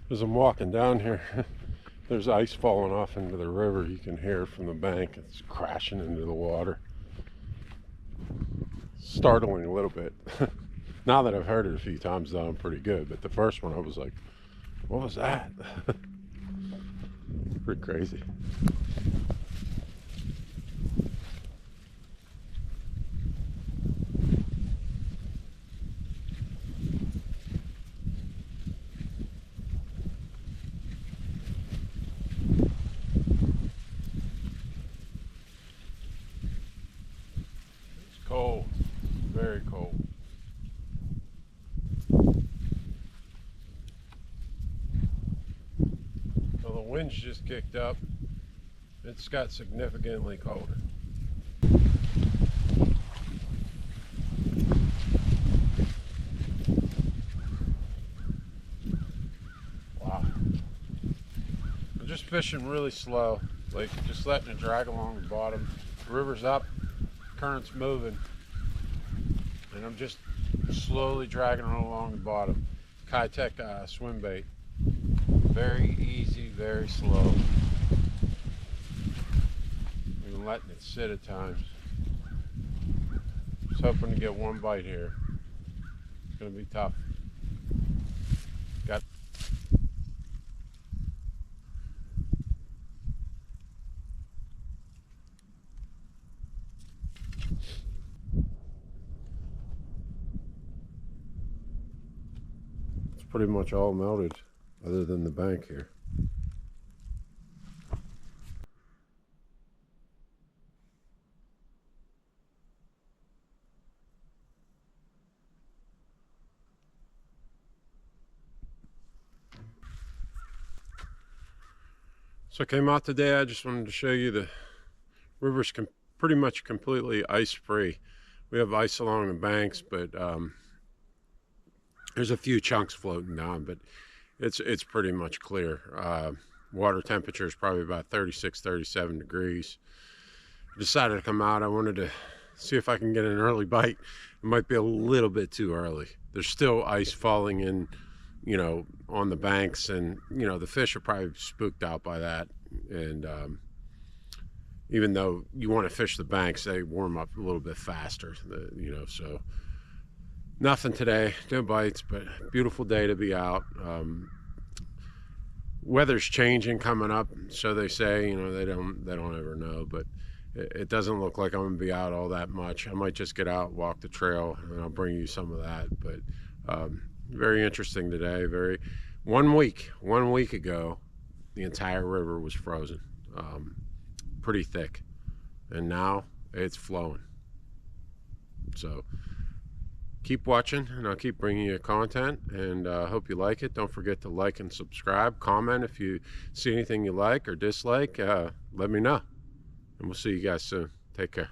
As I'm walking down here, there's ice falling off into the river. You can hear it from the bank. It's crashing into the water. Startling a little bit. Now that I've heard it a few times, though, I'm pretty good. But the first one, I was like, what was that? Pretty crazy. It's cold. Very cold. So the wind's just kicked up. It's got significantly colder. Wow. I'm just fishing really slow, like just letting it drag along the bottom. The river's up, current's moving, and I'm just slowly dragging it along the bottom. Keitech swim bait. Very easy, very slow. Even letting it sit at times. Just hoping to get one bite here. It's gonna be tough. Got It's pretty much all melted, other than the bank here. So I came out today, I just wanted to show you the river's pretty much completely ice free. We have ice along the banks, but there's a few chunks floating down, but it's pretty much clear. Water temperature is probably about 36, 37 degrees. I decided to come out. I wanted to see if I can get an early bite. It might be a little bit too early. There's still ice falling in, on the banks, and the fish are probably spooked out by that. And even though you want to fish the banks, they warm up a little bit faster. So nothing today, no bites, but beautiful day to be out. Weather's changing coming up, so they say. They don't ever know, but it doesn't look like I'm gonna be out all that much. I might just get out, walk the trail, and I'll bring you some of that. But very interesting today. One week ago, the entire river was frozen, pretty thick, and now it's flowing. So keep watching, and I'll keep bringing you content, and hope you like it. Don't forget to like and subscribe. Comment if you see anything you like or dislike. Let me know, and we'll see you guys soon. Take care.